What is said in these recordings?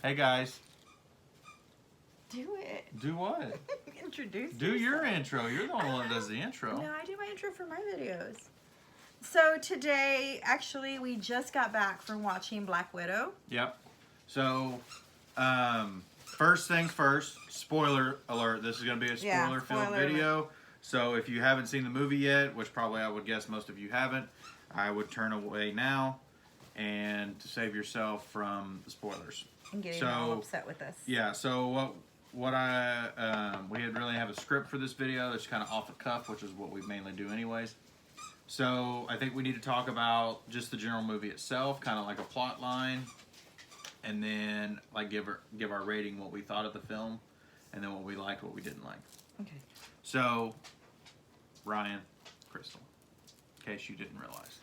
Hey guys. Do it. Do what? Introduce Do your intro. You're the one that does the intro. No, I do my intro for my videos. So today, actually, we just got back from watching Black Widow. Yep. So, first things first, spoiler alert. This is going to be a spoiler-filled video. So if you haven't seen the movie yet, which probably I would guess most of you haven't, I would turn away now and to save yourself from the spoilers. And getting all upset with us. Yeah, so we didn't really have a script for this video. It's kind of off the cuff, which is what we mainly do anyways. So I think we need to talk about just the general movie itself, kind of like a plot line, and then like give our rating, what we thought of the film, and then what we liked, what we didn't like. Okay. So, Ryan, Crystal, in case you didn't realize.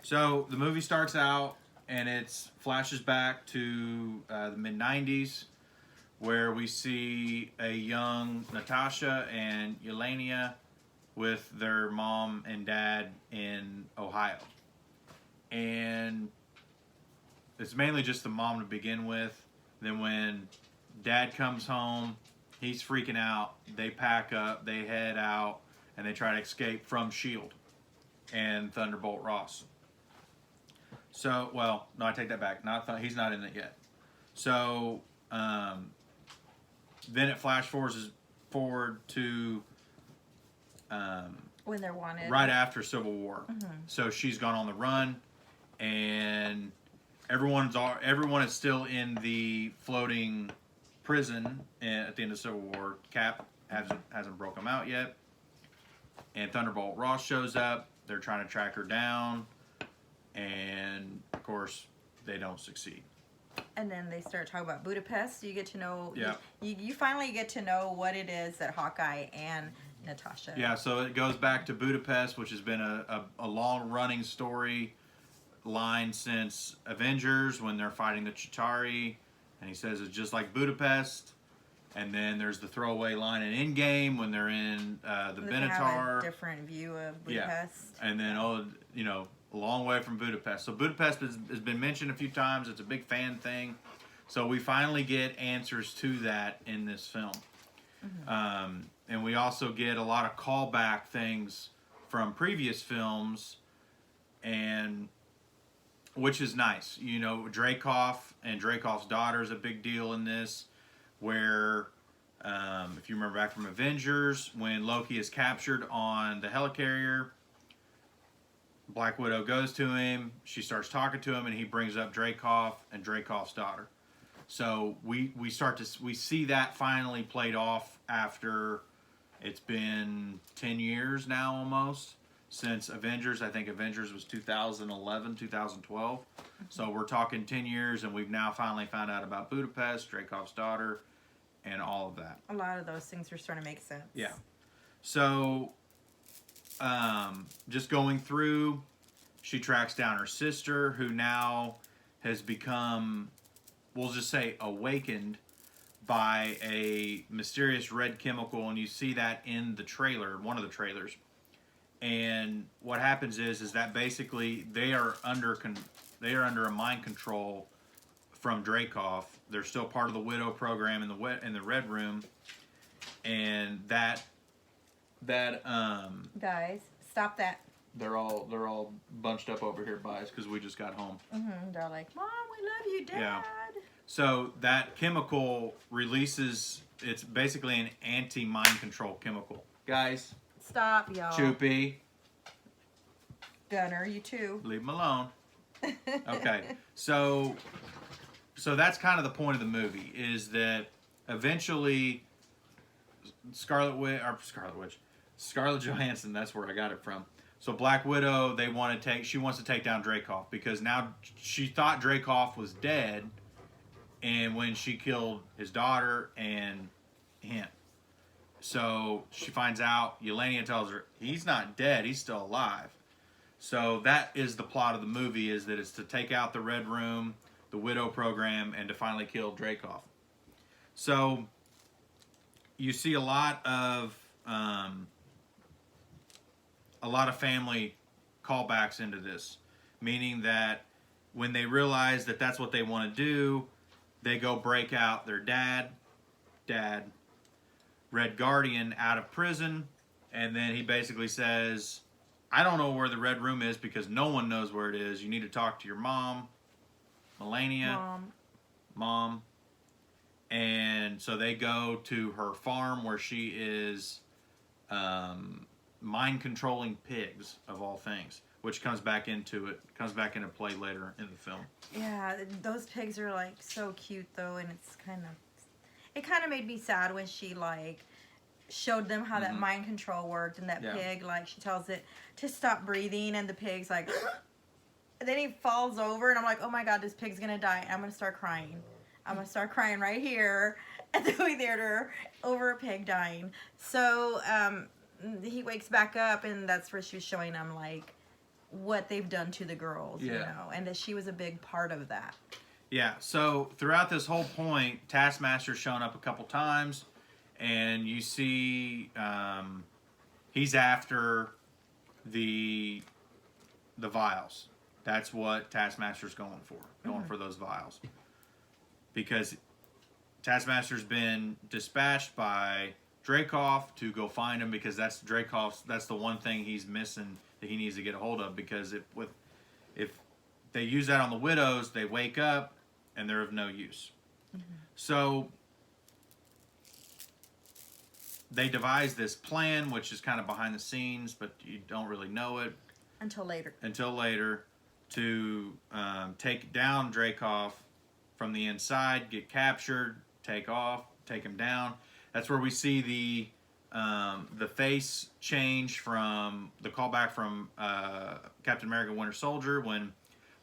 So the movie starts out and it flashes back to the mid-90s, where we see a young Natasha and Yelena with their mom and dad in Ohio. And it's mainly just the mom to begin with. Then when dad comes home, he's freaking out. They pack up, they head out, and they try to escape from S.H.I.E.L.D. and Thunderbolt Ross. So, well, no, I take that back. He's not in it yet. So, then it flash forward to when they're wanted. Right after Civil War. Mm-hmm. So she's gone on the run, and everyone is still in the floating prison at the end of Civil War. Cap hasn't broke them out yet, and Thunderbolt Ross shows up. They're trying to track her down, and of course they don't succeed. And then they start talking about Budapest. You get to know. Yeah. You finally get to know what it is that Hawkeye and Natasha. Yeah. So it goes back to Budapest, which has been a long running story line since Avengers, when they're fighting the Chitauri, and he says it's just like Budapest. And then there's the throwaway line in Endgame when they're in the Benatar. Have a different view of Budapest. Yeah. And then a long way from Budapest. So Budapest has been mentioned a few times. It's a big fan thing. So we finally get answers to that in this film. Mm-hmm. And we also get a lot of callback things from previous films, and which is nice. You know, Dreykov and Dreykov's daughter is a big deal in this, where if you remember back from Avengers, when Loki is captured on the helicarrier, Black Widow goes to him, she starts talking to him, and he brings up Dreykov and Dreykov's daughter. So we see that finally played off after it's been 10 years now almost since Avengers. I think Avengers was 2011, 2012. So we're talking 10 years, and we've now finally found out about Budapest, Dreykov's daughter, and all of that. A lot of those things are starting to make sense. Yeah. So just going through, she tracks down her sister, who now has become, we'll just say, awakened by a mysterious red chemical, and you see that in the trailer, one of the trailers. And what happens is that basically they are under a mind control from Dreykov. They're still part of the Widow program in the Red Room, and that guys, stop that. They're all bunched up over here by us because we just got home. Mm-hmm. They're like, Mom, we love you, Dad. Yeah. So that chemical releases. It's basically an anti-mind control chemical. Guys, stop, y'all. Choopy. Gunner, you too. Leave them alone. Okay. So that's kind of the point of the movie, is that eventually Scarlett Johansson, that's where I got it from. So Black Widow, she wants to take down Dreykov, because now she thought Dreykov was dead, and when she killed his daughter and him. So she finds out, Yelena tells her he's not dead, he's still alive. So that is the plot of the movie, is that it's to take out the Red Room, the Widow program, and to finally kill Dreykov. So you see a lot of family callbacks into this, meaning that when they realize that that's what they want to do, they go break out their dad, Red Guardian, out of prison, and then he basically says, I don't know where the Red Room is because no one knows where it is. You need to talk to your mom, Melania. Mom. And so they go to her farm where she is mind controlling pigs, of all things, which comes back into play later in the film. Yeah, those pigs are like so cute though, and it kind of made me sad when she like showed them how that mind control worked, and that pig, like, she tells it to stop breathing, and the pig's like and then he falls over, and I'm like, oh my god, this pig's gonna die. I'm gonna start crying. I'm gonna start crying right here at the movie theater over a pig dying. So he wakes back up, and that's where she was showing him like what they've done to the girls, you know, and that she was a big part of that. Yeah, so throughout this whole point, Taskmaster's shown up a couple times, and you see he's after the vials. That's what Taskmaster's going for those vials. Because Taskmaster's been dispatched by Dreykov to go find him, because that's the one thing he's missing that he needs to get a hold of, because if they use that on the widows, they wake up and they're of no use. So they devise this plan, which is kind of behind the scenes, but you don't really know it until later, to take down Dreykov from the inside, get captured, take him down. That's where we see the face change from the callback from Captain America: Winter Soldier, when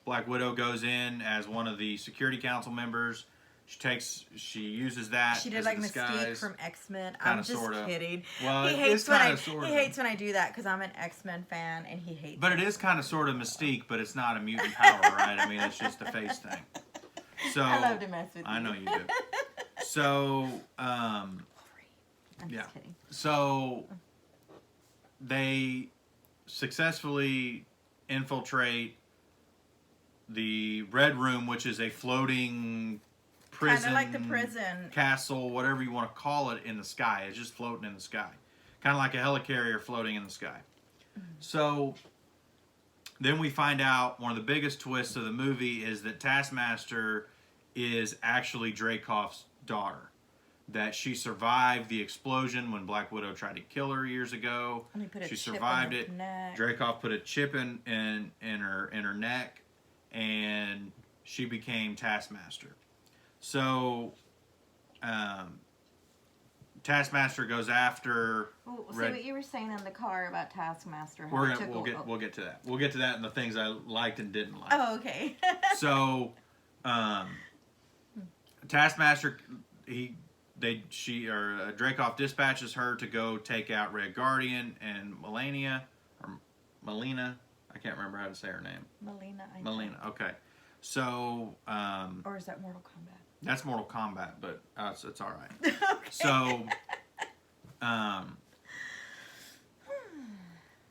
Black Widow goes in as one of the Security Council members. She uses that. She did as like a disguise. Mystique from X-Men. I'm just kidding. Well, he hates when I do that, because I'm an X-Men fan, and he hates. But it is kind of sort of Mystique, but it's not a mutant power, right? I mean, it's just a face thing. So I love to mess with you. I know you do. So I'm just kidding. So they successfully infiltrate the Red Room, which is a floating prison, kind of like the prison castle, whatever you want to call it, in the sky. It's just floating in the sky, kind of like a helicarrier floating in the sky. So then we find out one of the biggest twists of the movie is that Taskmaster is actually Dreykov's daughter. That she survived the explosion when Black Widow tried to kill her years ago. She survived it. Dreykov put a chip in her neck, and she became Taskmaster. So Taskmaster goes after. Oh, see what you were saying in the car about Taskmaster. We'll get to that. We'll get to that and the things I liked and didn't like. Oh, okay. So, Taskmaster, Dreykov dispatches her to go take out Red Guardian and Melina. I can't remember how to say her name. Melina. Okay. So. Or is that Mortal Kombat? That's Mortal Kombat, but it's all right. Okay. So,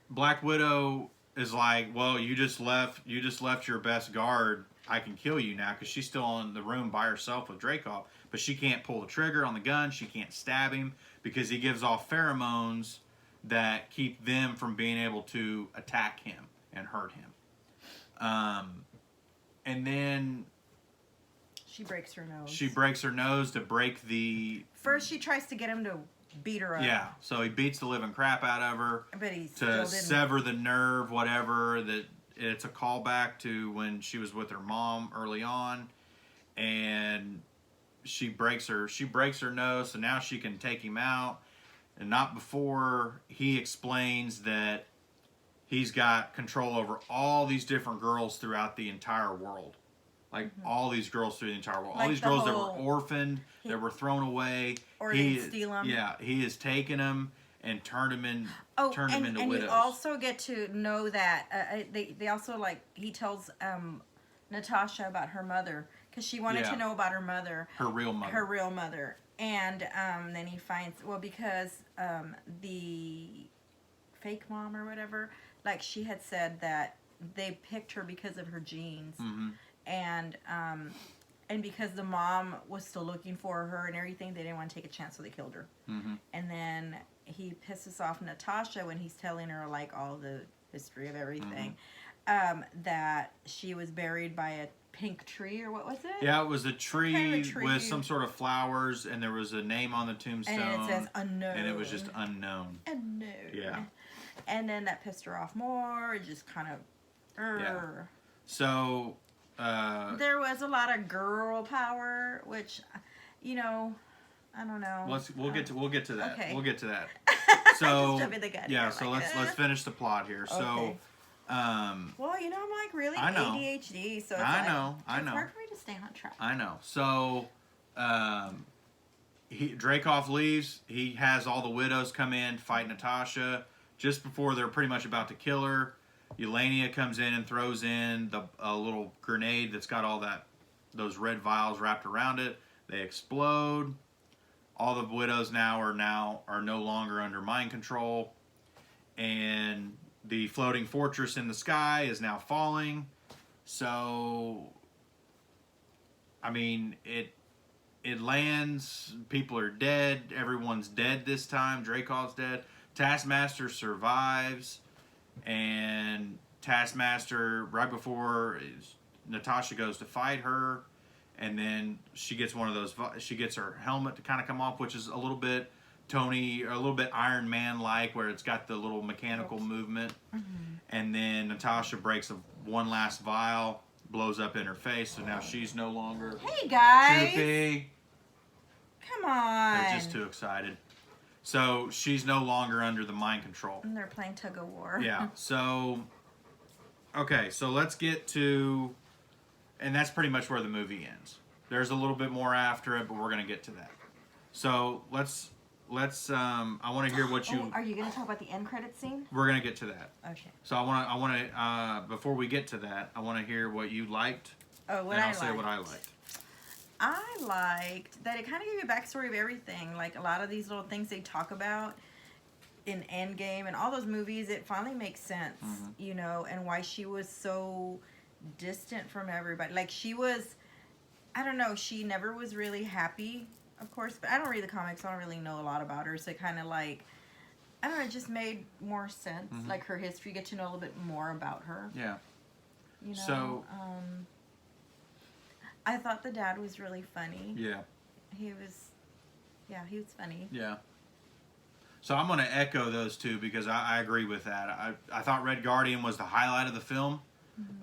Black Widow is like, well, you just left your best guard. I can kill you now, because she's still in the room by herself with Dreykov, but she can't pull the trigger on the gun. She can't stab him because he gives off pheromones that keep them from being able to attack him and hurt him. And then she breaks her nose. She breaks her nose to break the... First, she tries to get him to beat her up. Yeah, so he beats the living crap out of her. But he to sever the nerve, whatever. That it's a callback to when she was with her mom early on, and she breaks her nose, so now she can take him out, and not before he explains that he's got control over all these different girls throughout the entire world. Like, all these girls through the entire world. All these girls that were orphaned, that were thrown away. Or he steal them. Yeah, he has taken them and turned them into widows. And you also get to know that, they also, like, he tells Natasha about her mother, because she wanted to know about her mother. Her real mother. And then he finds, because the fake mom or whatever, like, she had said that they picked her because of her genes. Mm-hmm. And and because the mom was still looking for her and everything, they didn't want to take a chance, so they killed her. Mm-hmm. And then he pisses off Natasha when he's telling her like all the history of everything, that she was buried by a pink tree, or what was it? Yeah, it was a tree, kind of a tree with some sort of flowers, and there was a name on the tombstone. And it says unknown. And it was just unknown. Unknown. Yeah. And then that pissed her off more. It just kind of. Yeah. So. There was a lot of girl power, which, you know, I don't know. We'll get to that. Okay. We'll get to that. Just So jumping the gun yeah. here, So like, let's finish the plot here. So. Okay. Well, you know, I'm like really I know. ADHD, so it's I like, know. it's hard for me to stay on track. I know. So, Dreykov leaves. He has all the widows come in, fight Natasha. Just before they're pretty much about to kill her, Yelena comes in and throws in a little grenade that's got all those red vials wrapped around it. They explode. All the widows are no longer under mind control, and the floating fortress in the sky is now falling. So, I mean, it lands. People are dead. Everyone's dead this time. Dreykov's dead. Taskmaster survives, and Taskmaster, right before Natasha goes to fight her, and then she gets she gets her helmet to kind of come off, which is a little bit Iron Man like, where it's got the little mechanical movement. And then Natasha breaks one last vial, blows up in her face, so now she's no longer. Hey guys, Choopy. Come on. They're just too excited. So she's no longer under the mind control. And they're playing tug of war. Yeah. So, okay. So let's get to, and that's pretty much where the movie ends. There's a little bit more after it, but we're gonna get to that. So let's. I want to hear what you. Are you gonna talk about the end credit scene? We're gonna get to that. Okay. So I want to. Before we get to that, I want to hear what you liked. Oh, what and I'll I say liked. what I liked. I liked that it kind of gave you a backstory of everything. Like a lot of these little things they talk about in Endgame and all those movies, it finally makes sense, you know, and why she was so distant from everybody. Like she was, I don't know, she never was really happy, of course, but I don't read the comics, so I don't really know a lot about her. So it kind of like, I don't know, it just made more sense. Like her history, get to know a little bit more about her. Yeah. You know, So. I thought the dad was really funny. Yeah. He was funny. Yeah. So I'm going to echo those two because I agree with that. I thought Red Guardian was the highlight of the film.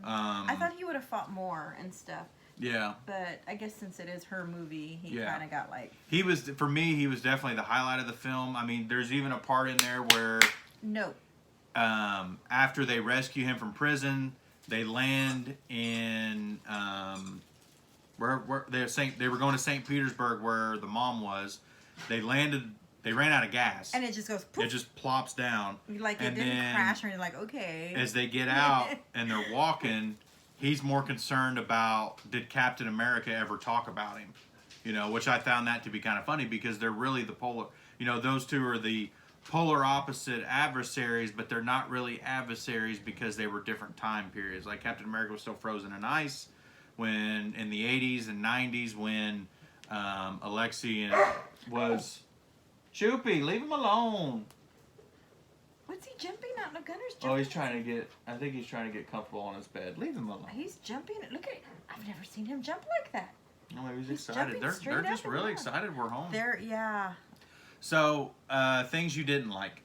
I thought he would have fought more and stuff. Yeah. But I guess since it is her movie, he kind of got like... For me, he was definitely the highlight of the film. I mean, there's even a part in there where... No. After they rescue him from prison, they land in... where they were going to St. Petersburg, where the mom was. They ran out of gas, and it just goes poof. It just plops down, like it didn't crash, or you're like, okay. As they get out and they're walking, he's more concerned about, did Captain America ever talk about him, you know, which I found that to be kind of funny because they're really the polar, you know, those two are the polar opposite adversaries, but they're not really adversaries because they were different time periods. Like Captain America was still frozen in ice when in the 80s and 90s when Alexei was... Choopy, leave him alone. What's he jumping out? No, Gunner's jumping. Oh, I think he's trying to get comfortable on his bed. Leave him alone. He's jumping. Look at, I've never seen him jump like that. Oh, maybe he's excited. They're just really excited we're home. Yeah. So, things you didn't like.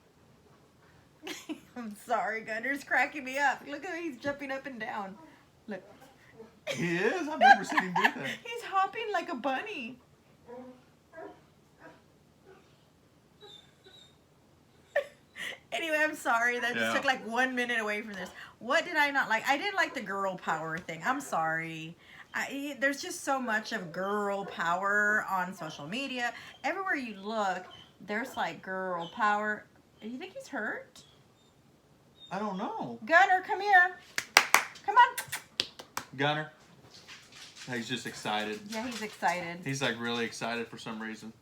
I'm sorry, Gunner's cracking me up. Look at him, he's jumping up and down. Look. He is? I've never seen him do that. He's hopping like a bunny. Anyway, I'm sorry. That just took like 1 minute away from this. What did I not like? I didn't like the girl power thing. I'm sorry. There's just so much of girl power on social media. Everywhere you look, there's like girl power. Do you think he's hurt? I don't know. Gunner, come here. Come on. Gunner. He's just excited. Yeah, he's excited. He's like really excited for some reason.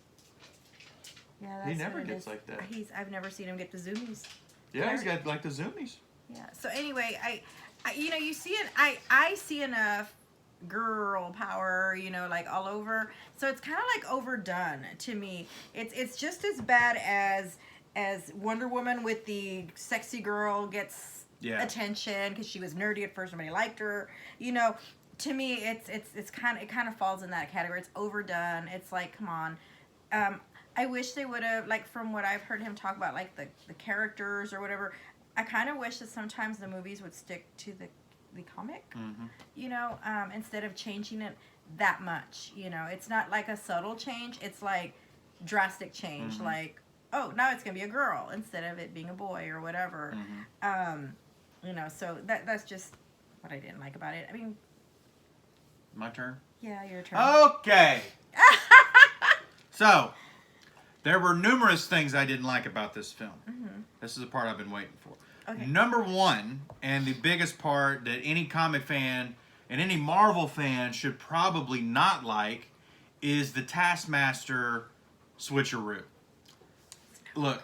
Yeah, that's he never what it gets is. like that. I've never seen him get the zoomies. Yeah, he's got like the zoomies. Yeah. So anyway, I you know, you see it. I see enough girl power, you know, like all over. So it's kind of like overdone to me. It's just as bad as Wonder Woman with the sexy girl gets attention because she was nerdy at first, nobody liked her. You know, to me, it kind of falls in that category. It's overdone. It's like, come on. I wish they would have, like, from what I've heard him talk about, like the characters or whatever. I kind of wish that sometimes the movies would stick to the comic, you know, instead of changing it that much. You know, it's not like a subtle change. It's like drastic change. Like, oh, now it's gonna be a girl instead of it being a boy or whatever. You know, so that's just what I didn't like about it. I mean, my turn. Yeah, your turn. Okay. So there were numerous things I didn't like about this film. This is the part I've been waiting for. Okay. Number one, and the biggest part that any comic fan and any Marvel fan should probably not like, is the Taskmaster switcheroo. Look,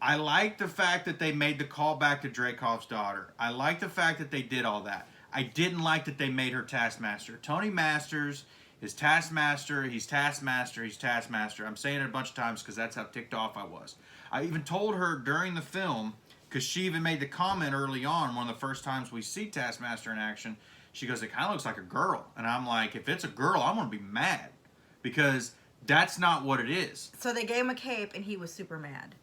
I like the fact that they made the call back to Dreykov's daughter. I like the fact that they did all that. I didn't like that they made her Taskmaster. Tony Masters is Taskmaster. He's Taskmaster. He's Taskmaster. I'm saying it a bunch of times because that's how ticked off I was. I even told her during the film, because she even made the comment early on, one of the first times we see Taskmaster in action, she goes, it kind of looks like a girl. And I'm like, if it's a girl, I'm going to be mad. Because that's not what it is. So they gave him a cape and he was super mad.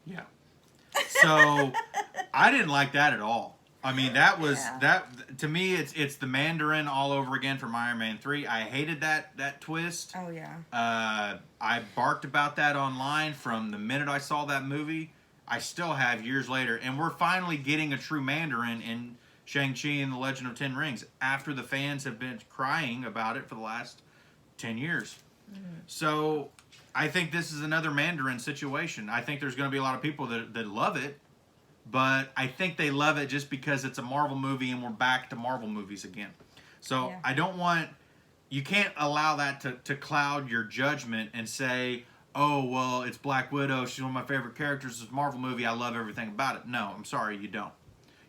Yeah. So I didn't like that at all. I mean, that was, that to me, it's the Mandarin all over again from Iron Man 3. I hated that twist. Oh, yeah. I barked about that online from the minute I saw that movie. I still have years later. And we're finally getting a true Mandarin in Shang-Chi and the Legend of Ten Rings after the fans have been crying about it for the last 10 years. So I think this is another Mandarin situation. I think there's going to be a lot of people that love it. But I think they love it just because it's a Marvel movie and we're back to Marvel movies again. So I don't want... You can't allow that to cloud your judgment and say, oh, well, it's Black Widow. She's one of my favorite characters. It's a Marvel movie. I love everything about it. No, I'm sorry, you don't.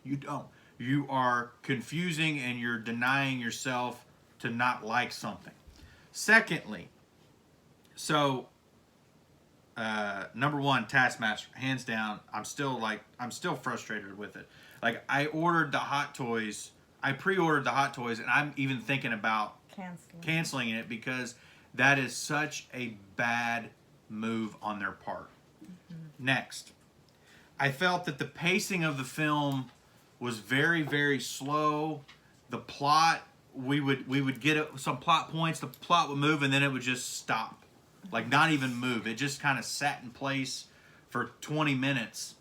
You don't. You are confusing and you're denying yourself to not like something. Secondly, so... number one, Taskmaster, hands down. I'm still frustrated with it. Like, I ordered the Hot Toys. I pre-ordered the Hot Toys, and I'm even thinking about canceling it because that is such a bad move on their part. Next, I felt that the pacing of the film was very, very slow. The plot, we would get some plot points. The plot would move, and then it would just stop. Like, not even move. It just kind of sat in place for 20 minutes,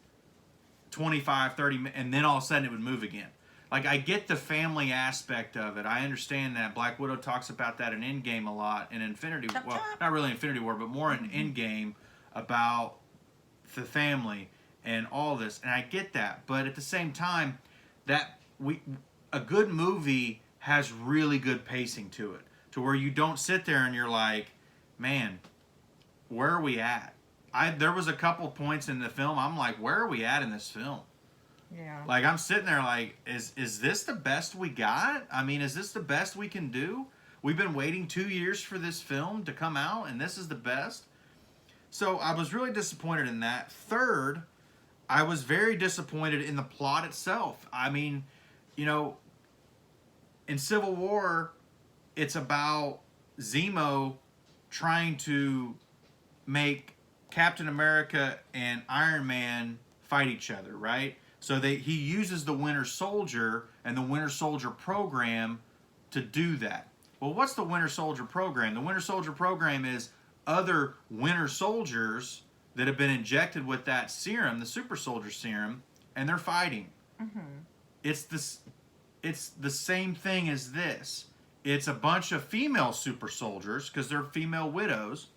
25, 30 minutes, and then all of a sudden it would move again. Like, I get the family aspect of it. I understand that. Black Widow talks about that in Endgame a lot. In Infinity War. Well, not really Infinity War, but more in Endgame about the family and all this. And I get that. But at the same time, a good movie has really good pacing to it. To where you don't sit there and you're like, man, where are we at? There was a couple points in the film, I'm like, where are we at in this film? Yeah. Like, I'm sitting there like, is this the best we got? I mean, is this the best we can do? We've been waiting 2 years for this film to come out, and this is the best? So, I was really disappointed in that. Third, I was very disappointed in the plot itself. I mean, you know, in Civil War, it's about Zemo trying to make Captain America and Iron Man fight each other, right? So he uses the Winter Soldier and the Winter Soldier program to do that. Well, what's the Winter Soldier program? The Winter Soldier program is other Winter Soldiers that have been injected with that serum, the Super Soldier Serum, and they're fighting. It's the same thing as this. It's a bunch of female super soldiers, because they're female widows,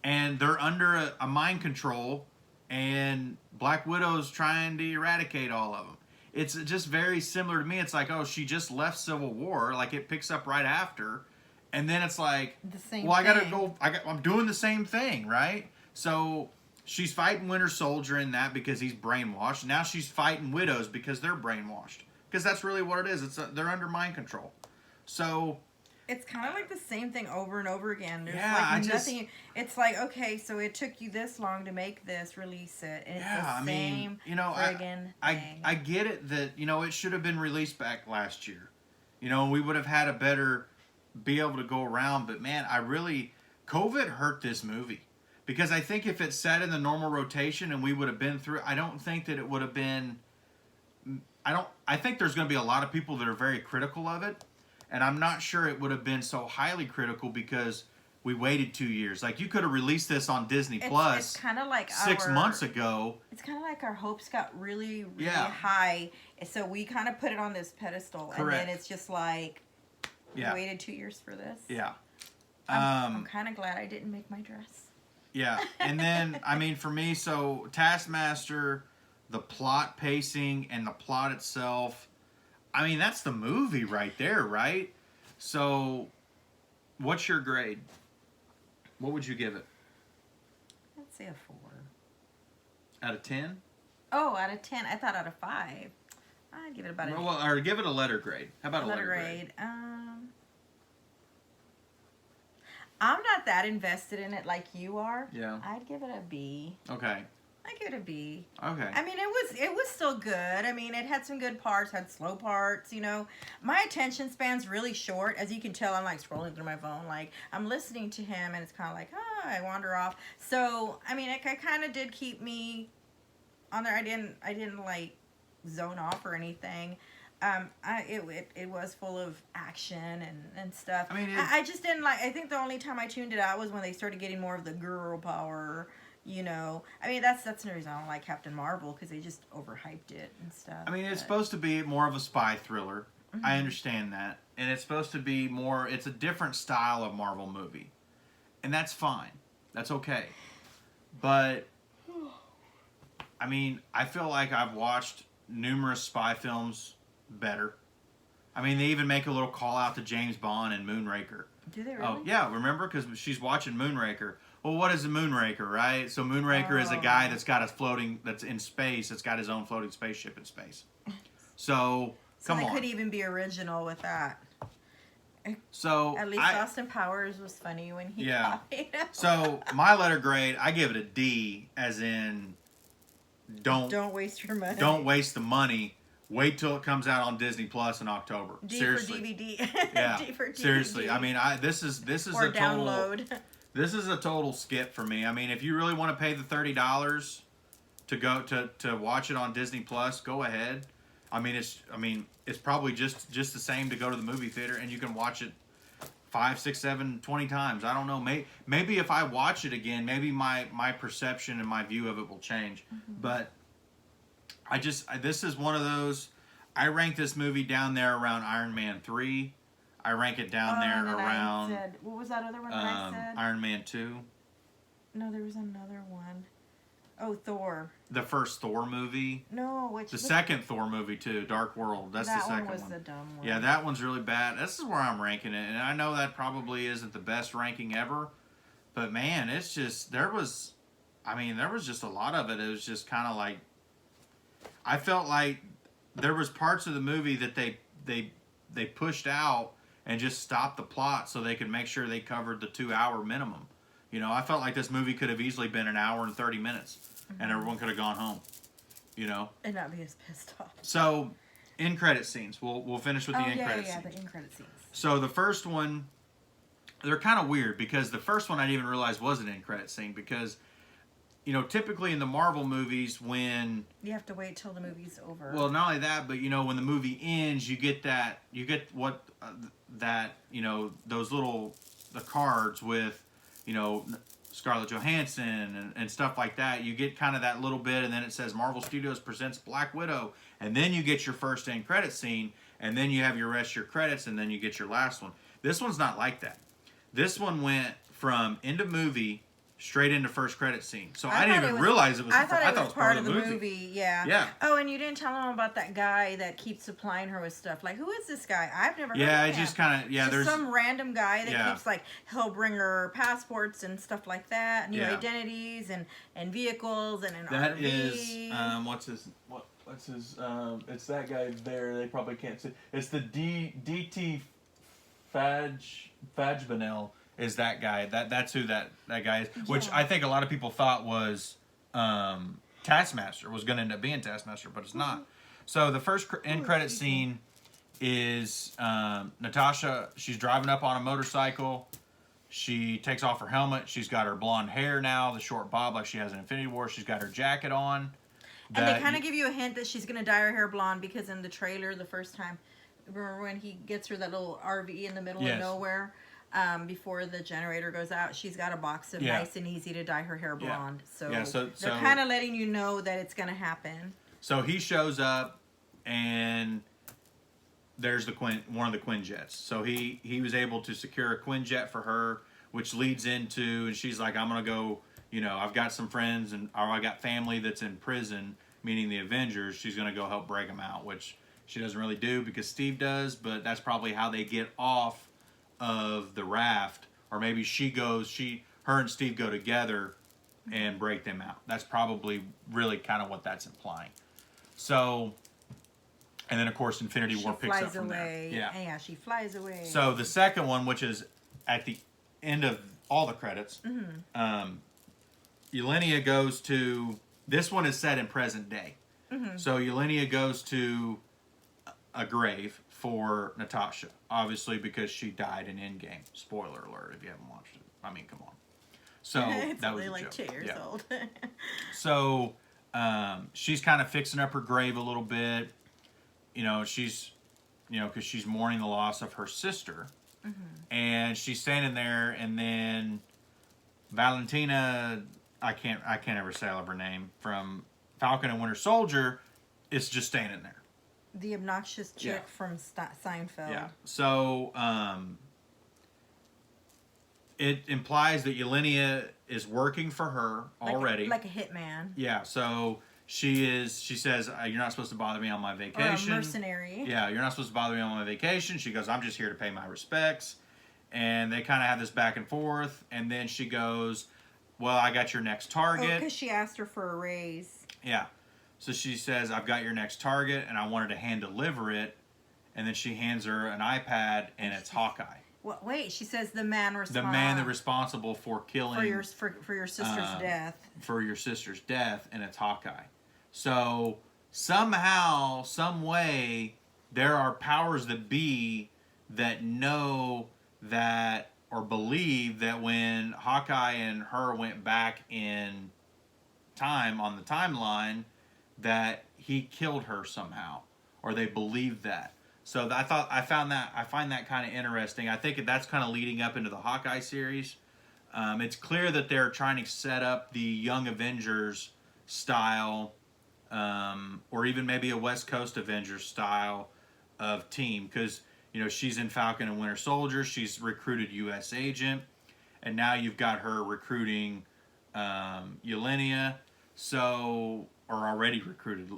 and they're under a mind control, and Black Widow's trying to eradicate all of them. It's just very similar to me. It's like, oh, she just left Civil War, like it picks up right after, and then it's like, I'm doing the same thing, right? So she's fighting Winter Soldier in that because he's brainwashed. Now she's fighting widows because they're brainwashed. because that's really what it is. They're under mind control. So it's kind of like the same thing over and over again. There's yeah, like nothing. It's like, okay, so it took you this long to make this, release it, and it's the same friggin' thing. I get it that it should have been released back last year. We would have had a better be able to go around. But man, COVID hurt this movie. Because I think if it sat in the normal rotation and we would have been through, I don't think that it would have been. I think there's going to be a lot of people that are very critical of it, and I'm not sure it would have been so highly critical because we waited 2 years. Like you could have released this on Disney Plus. It's kind of like 6 months ago. It's kind of like our hopes got really, really high, so we kind of put it on this pedestal, Correct. And then it's just like we waited 2 years for this. Yeah. I'm kind of glad I didn't make my dress. Yeah, and then, for me, so Taskmaster, the plot pacing and the plot itself, that's the movie right there, right? So, what's your grade? What would you give it? I'd say a 4. Out of 10? Oh, out of 10. I thought out of 5. I'd give it about or give it a letter grade. How about a letter grade? I'm not that invested in it like you are. Yeah. I'd give it a B. Okay. I'd give it a B. Okay. It was still good. It had some good parts, had slow parts, My attention span's really short. As you can tell, I'm like scrolling through my phone. Like, I'm listening to him and it's kind of like, I wander off. So, it kind of did keep me on there. I didn't like zone off or anything. It was full of action and stuff. I just didn't like. I think the only time I tuned it out was when they started getting more of the girl power. That's the reason I don't like Captain Marvel, because they just overhyped it and stuff. It's supposed to be more of a spy thriller. Mm-hmm. I understand that, and it's supposed to be more. It's a different style of Marvel movie, and that's fine. That's okay. But I feel like I've watched numerous spy films better. They even make a little call out to James Bond and Moonraker. Do they really? Oh, yeah, remember? Because she's watching Moonraker. Well, what is a Moonraker, right? So Moonraker is a guy that's in space, that's got his own floating spaceship in space. So come on. They could even be original with that. So at least Austin Powers was funny when he copied him. So my letter grade, I give it a D, as in don't waste your money. Don't waste the money. Wait till it comes out on Disney Plus in October. D Seriously. for DVD. Yeah. D for DVD. Seriously. This is or a download. Total. This is a total skip for me. If you really want to pay the $30 to go to watch it on Disney Plus, go ahead. It's probably just the same to go to the movie theater, and you can watch it 5, 6, 7, 20 times. I don't know. Maybe if I watch it again, maybe my perception and my view of it will change. Mm-hmm. But this is one of those. I rank this movie down there around Iron Man 3. I rank it down there around. What was that other one that I said? Iron Man 2. No, there was another one. Oh, Thor. The first Thor movie. No, the second Thor movie too, Dark World. That's the second one. That one was the dumb one. Yeah, that one's really bad. This is where I'm ranking it, and I know that probably isn't the best ranking ever, but man, it's just there was just a lot of it. It was just kind of like I felt like there was parts of the movie that they pushed out and just stopped the plot so they could make sure they covered the 2-hour minimum. I felt like this movie could have easily been an hour and 30 minutes, and everyone could have gone home. And not be as pissed off. So, end credit scenes. We'll finish with the end credit scenes. The end credit scenes. So the first one, they're kind of weird because the first one I didn't even realize was an end credit scene because, typically in the Marvel movies when you have to wait till the movie's over. Well, not only that, but when the movie ends, you get those the cards with, Scarlett Johansson and stuff like that. You get kind of that little bit, and then it says Marvel Studios presents Black Widow, and then you get your first end credit scene, and then you have your rest of your credits, and then you get your last one. This one's not like that. This one went from end of movie straight into first credit scene. So I didn't even realize it was. I thought it was part of the movie. Yeah. Yeah. Oh, and you didn't tell him about that guy that keeps supplying her with stuff. Like, who is this guy? I've never heard of him. Yeah, it just kind of there's some random guy that keeps he'll bring her passports and stuff like that, new identities and vehicles and an that RV. is what's his what's his? It's that guy there. They probably can't see. It's the DT Fajbanel is that guy. That's who that guy is. Which I think a lot of people thought was Taskmaster was going to end up being Taskmaster, but it's not. So the first end credit scene is Natasha. She's driving up on a motorcycle. She takes off her helmet. She's got her blonde hair now, the short bob like she has in Infinity War. She's got her jacket on. And they kind of give you a hint that she's going to dye her hair blonde because in the trailer the first time, remember when he gets her that little RV in the middle of nowhere before the generator goes out, she's got a box of nice and easy to dye her hair blonde. So they're kind of letting you know that it's going to happen. So he shows up and there's one of the Quinjets. So he was able to secure a Quinjet for her, which leads into, and she's like, I'm going to go, I've got some friends or I got family that's in prison, meaning the Avengers. She's going to go help break them out, which she doesn't really do because Steve does, but that's probably how they get off of the raft. Or maybe her and Steve go together and break them out. That's probably really kind of what that's implying. So, and then of course Infinity War picks up from there. Yeah, she flies away. So the second one, which is at the end of all the credits, Yelenia goes to, this one is set in present day. So Yelenia goes to a grave for Natasha, obviously because she died in Endgame. Spoiler alert if you haven't watched it. I mean, come on. So it's that was only like joke. 2 years old. So she's kind of fixing up her grave a little bit. She's, because she's mourning the loss of her sister. And she's standing there, and then Valentina, I can't ever say all of her name, from Falcon and Winter Soldier, is just standing there. The obnoxious chick from Seinfeld. Yeah. So it implies that Yelenia is working for her already. Like a hitman. Yeah. So she says, you're not supposed to bother me on my vacation. Or a mercenary. Yeah, you're not supposed to bother me on my vacation. She goes, I'm just here to pay my respects. And they kind of have this back and forth. And then she goes, well, I got your next target. Because she asked her for a raise. Yeah. So she says, I've got your next target, and I wanted to hand deliver it. And then she hands her an iPad, and it's Hawkeye. Well, wait, she says the man that's responsible for killing... For your sister's death. For your sister's death, and it's Hawkeye. So, somehow, some way, there are powers that be that know that, or believe that when Hawkeye and her went back in time, on the timeline, that he killed her somehow, or they believe that. So I find that kind of interesting. I think that's kind of leading up into the Hawkeye series. It's clear that they're trying to set up the Young Avengers style, or even maybe a West Coast Avengers style of team, because she's in Falcon and Winter Soldier. She's recruited U.S. Agent, and now you've got her recruiting Yelenia. So, or already recruited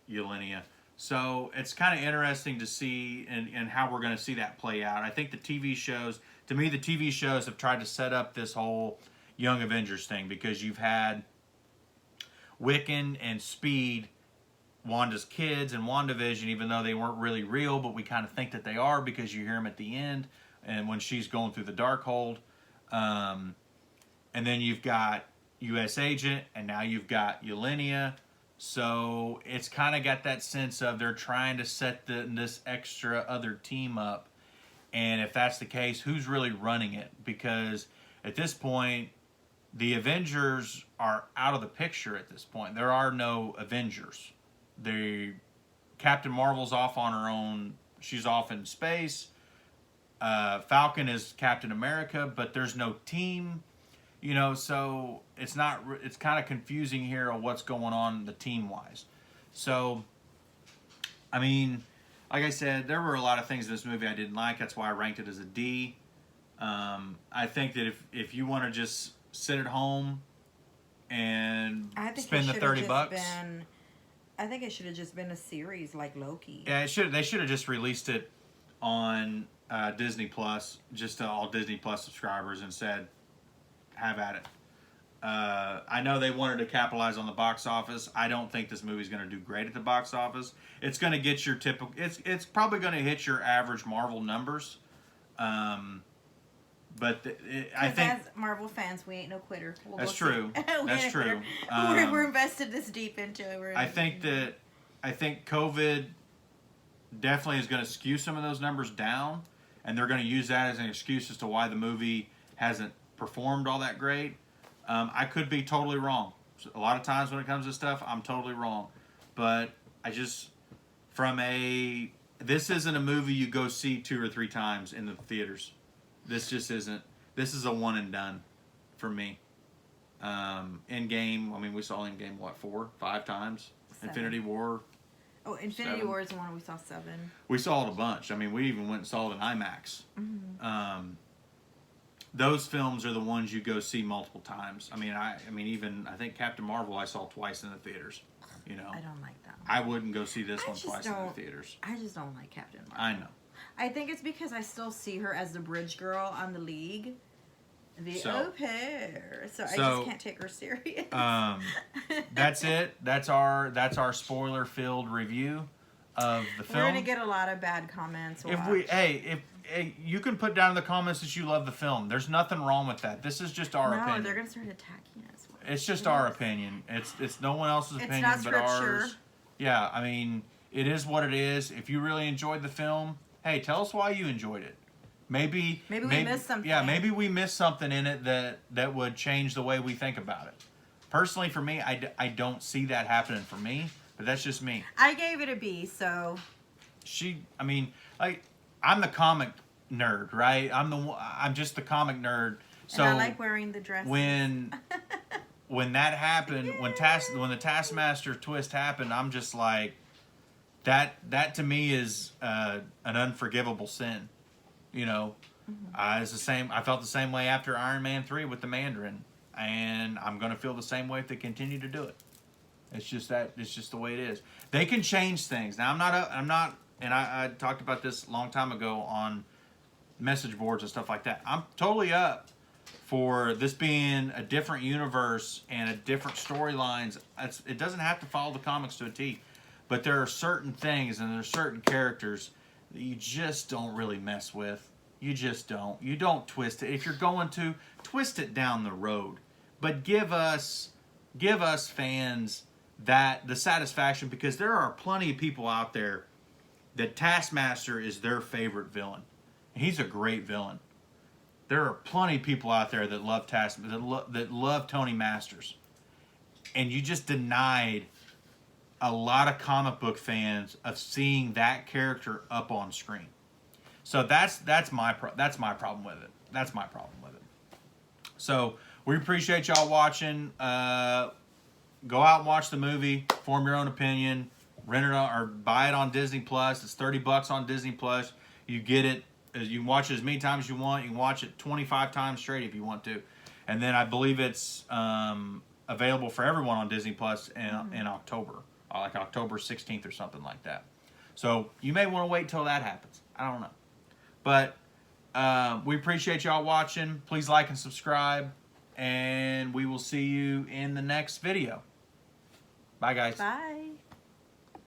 Yelenia. So it's kind of interesting to see and how we're going to see that play out. I think the TV shows have tried to set up this whole Young Avengers thing, because you've had Wiccan and Speed, Wanda's kids, and WandaVision, even though they weren't really real, but we kind of think that they are because you hear them at the end and when she's going through the Darkhold. And then you've got U.S. Agent, and now you've got Yelenia. So it's kind of got that sense of they're trying to set this extra other team up. And if that's the case, who's really running it? Because at this point, the Avengers are out of the picture at this point. There are no Avengers. Captain Marvel's off on her own. She's off in space. Falcon is Captain America, but there's no team. So it's kind of confusing here on what's going on the team-wise. So, I mean, like I said, there were a lot of things in this movie I didn't like. That's why I ranked it as a D. I think that if you want to just sit at home and spend the $30, I think it should have just been a series like Loki. Yeah, they should have just released it on Disney Plus, just to all Disney Plus subscribers, and said, have at it. I know they wanted to capitalize on the box office. I don't think this movie's going to do great at the box office. It's going to get your typical. It's probably going to hit your average Marvel numbers. But I think as Marvel fans, we ain't no quitter. We'll that's true. That's true. We're invested this deep into it. I think COVID definitely is going to skew some of those numbers down, and they're going to use that as an excuse as to why the movie hasn't performed all that great. I could be totally wrong. A lot of times when it comes to stuff, I'm totally wrong. But I just, this isn't a movie you go see 2 or 3 times in the theaters. This just isn't. This is a one and done for me. Endgame, I mean, we saw Endgame, 4, 5 times? 7. Infinity War. Oh, Infinity 7. War is the one we saw 7. We saw it a bunch. I mean, we even went and saw it in IMAX. Mm-hmm. Those films are the ones you go see multiple times. I mean, even I think Captain Marvel I saw twice in the theaters. You know, I don't like that one. I wouldn't go see this one twice in the theaters. I just don't like Captain Marvel. I know. I think it's because I still see her as the bridge girl on the League. The So- au pair. So I just can't take her serious. That's it. That's our spoiler filled review of the film. We're gonna get a lot of bad comments. If you can put down in the comments that you love the film. There's nothing wrong with that. This is just our opinion. they're gonna start attacking us. It's just our opinion. It's no one else's It's opinion not but scripture. ours. Yeah, I mean, it is what it is. If you really enjoyed the film, hey, tell us why you enjoyed it. Maybe we missed something. Yeah, maybe we missed something in it that would change the way we think about it. Personally, for me, I don't see that happening for me, but that's just me. I gave it a B, so. I'm the comic nerd, right? I'm just the comic nerd. So and I like wearing the dresses. When that happened, when the Taskmaster twist happened, I'm just like, that to me is an unforgivable sin. You know, Mm-hmm. I felt the same way after Iron Man 3 with the Mandarin, and I'm gonna feel the same way if they continue to do it. It's just the way it is. They can change things. Now I'm not, and I talked about this a long time ago on message boards and stuff like that. I'm totally up for this being a different universe and a different storylines. It doesn't have to follow the comics to a T, but there are certain things and there's certain characters that you just don't really mess with. You just don't. You don't twist it. If you're going to, twist it down the road, but give us fans the satisfaction, because there are plenty of people out there that Taskmaster is their favorite villain. He's a great villain. There are plenty of people out there that love that love Tony Masters, and you just denied a lot of comic book fans of seeing that character up on screen. So that's my problem with it. That's my problem with it. So we appreciate y'all watching. Go out and watch the movie. Form your own opinion. Rent it or buy it on Disney Plus. It's $30 on Disney Plus. You get it. You can watch it as many times as you want. You can watch it 25 times straight if you want to. And then I believe it's available for everyone on Disney Plus in October, like October 16th or something like that. So you may want to wait till that happens. I don't know. But we appreciate y'all watching. Please like and subscribe. And we will see you in the next video. Bye, guys. Bye.